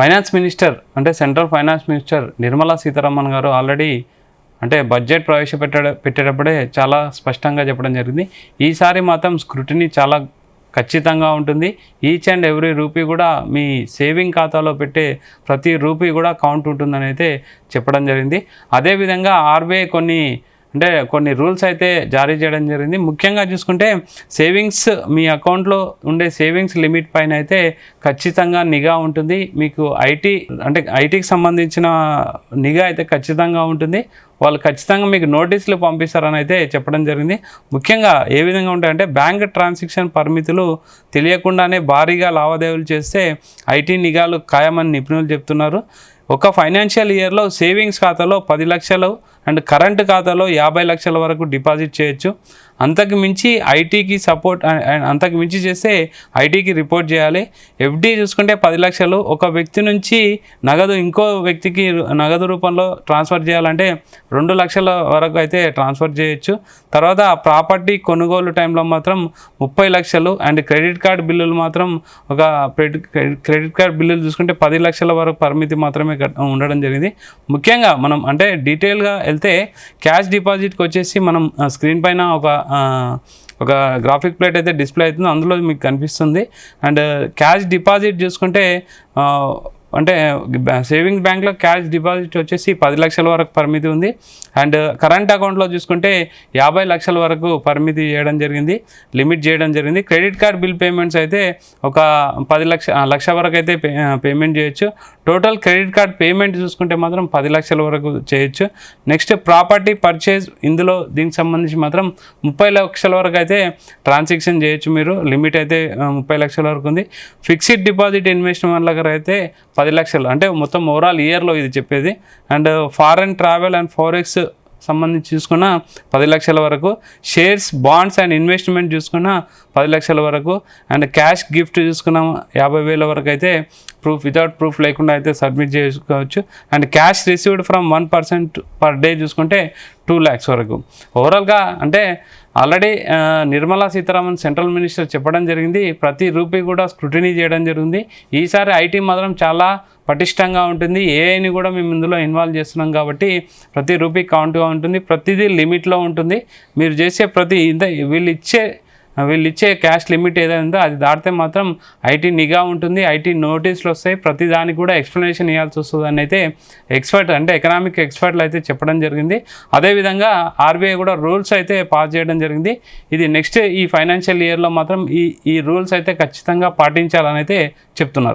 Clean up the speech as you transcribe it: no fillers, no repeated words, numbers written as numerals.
Finance minister అంటే central finance minister Nirmala Sitharaman గారు already అంటే బడ్జెట్ పెట్టేటప్పుడే చాలా స్పష్టంగా చెప్పడం జరిగింది. ఈసారి మాత్రం స్క్రూటినీ చాలా ఖచ్చితంగా ఉంటుంది. ఈచ్ అండ్ ఎవ్రీ రూపీ కూడా మీ సేవింగ్ ఖాతాలో పెట్టే ప్రతి రూపీ కూడా కౌంట్ ఉంటుందని అయితే చెప్పడం జరిగింది. అదేవిధంగా ఆర్బీఐ కొన్ని రూల్స్ అయితే జారీ చేయడం జరిగింది. ముఖ్యంగా చూసుకుంటే సేవింగ్స్ మీ అకౌంట్లో ఉండే సేవింగ్స్ లిమిట్ పైన అయితే ఖచ్చితంగా నిఘా ఉంటుంది. మీకు ఐటీకి సంబంధించిన నిఘా అయితే ఖచ్చితంగా ఉంటుంది. వాళ్ళు ఖచ్చితంగా మీకు నోటీసులు పంపిస్తారని అయితే చెప్పడం జరిగింది. ముఖ్యంగా ఏ విధంగా ఉంటాయంటే బ్యాంక్ ట్రాన్సాక్షన్ పరిమితులు తెలియకుండానే భారీగా లావాదేవీలు చేస్తే ఐటీ నిఘాలు ఖాయమని నిపుణులు చెప్తున్నారు. ఒక ఫైనాన్షియల్ ఇయర్లో సేవింగ్స్ ఖాతాలో 10 లక్షలు అండ్ కరెంటు ఖాతాలో 50 లక్షల వరకు డిపాజిట్ చేయొచ్చు. అంతకు మించి ఐటీకి సపోర్ట్ అంతకు మించి చేస్తే ఐటీకి రిపోర్ట్ చేయాలి. ఎఫ్డి చూసుకుంటే 10 లక్షలు ఒక వ్యక్తి నుంచి నగదు ఇంకో వ్యక్తికి నగదు రూపంలో ట్రాన్స్ఫర్ చేయాలంటే 2 లక్షల వరకు అయితే ట్రాన్స్ఫర్ చేయొచ్చు. తర్వాత ప్రాపర్టీ కొనుగోలు టైంలో మాత్రం 30 లక్షలు అండ్ క్రెడిట్ కార్డ్ బిల్లులు మాత్రం క్రెడిట్ కార్డ్ బిల్లులు చూసుకుంటే 10 లక్షల వరకు పరిమితి మాత్రమే ఉండడం జరిగింది. ముఖ్యంగా మనం డీటెయిల్గా వెళ్తే క్యాష్ డిపాజిట్కి వచ్చేసి మనం స్క్రీన్ పైన ఒక గ్రాఫిక్ ప్లేట్ అయితే డిస్ప్లే అవుతుంది, అందులో మీకు కనిపిస్తుంది. అండ్ క్యాష్ డిపాజిట్ చూసుకుంటే సేవింగ్స్ బ్యాంక్లో క్యాష్ డిపాజిట్ వచ్చేసి 10 లక్షల వరకు పరిమితి ఉంది. అండ్ కరెంట్ అకౌంట్లో చూసుకుంటే 50 లక్షల వరకు పరిమితి లిమిట్ చేయడం జరిగింది. క్రెడిట్ కార్డ్ బిల్ పేమెంట్స్ అయితే ఒక 10 లక్ష వరకు అయితే పేమెంట్ చేయొచ్చు. టోటల్ క్రెడిట్ కార్డ్ పేమెంట్ చూసుకుంటే మాత్రం 10 లక్షల వరకు చేయొచ్చు. నెక్స్ట్ ప్రాపర్టీ పర్చేజ్, దీనికి సంబంధించి మాత్రం 30 లక్షల వరకు అయితే ట్రాన్సాక్షన్ చేయొచ్చు. మీరు లిమిట్ అయితే 30 లక్షల వరకు ఉంది. ఫిక్స్డ్ డిపాజిట్ ఇన్వెస్ట్మెంట్ దగ్గర అయితే 10 లక్షలు, అంటే మొత్తం ఓవరాల్ ఇయర్లో ఇది చెప్పేది. And foreign travel and forex సంబంధించి చూసుకున్న 10 లక్షల వరకు, షేర్స్, బాండ్స్ అండ్ ఇన్వెస్ట్మెంట్ చూసుకున్న 10 లక్షల వరకు, అండ్ క్యాష్ గిఫ్ట్ చూసుకున్న 50,000 వరకు అయితే వితౌట్ ప్రూఫ్ లేకుండా అయితే సబ్మిట్ చేసుకోవచ్చు. And cash received from 1% per day చూసుకుంటే 2 lakhs వరకు. ఓవరాల్గా already Nirmala Sitharaman central minister చెప్పడం జరిగింది, ప్రతి రూపీ కూడా స్క్రూటినీ చేయడం జరిగింది. ఈసారి ఐటీ మాత్రం చాలా పటిష్టంగా ఉంటుంది. ఏఐని కూడా మేము ఇందులో ఇన్వాల్వ్ చేస్తున్నాం కాబట్టి ప్రతి రూపీ కౌంట్గా ఉంటుంది, ప్రతిదీ లిమిట్లో ఉంటుంది. మీరు చేసే వీళ్ళు ఇచ్చే క్యాష్ లిమిట్ ఏదైందో అది దాటితే మాత్రం ఐటీ నిఘా ఉంటుంది, ఐటీ నోటీసులు వస్తాయి, ప్రతి దానికి కూడా ఎక్స్ప్లెనేషన్ ఇవ్వాల్సి వస్తుంది అని అయితే ఎకనామిక్ ఎక్స్పర్ట్లు అయితే చెప్పడం జరిగింది. అదేవిధంగా ఆర్బీఐ కూడా రూల్స్ అయితే పాస్ చేయడం జరిగింది. ఇది నెక్స్ట్ ఈ ఫైనాన్షియల్ ఇయర్లో మాత్రం ఈ రూల్స్ అయితే ఖచ్చితంగా పాటించాలని అయితే చెప్తున్నారు.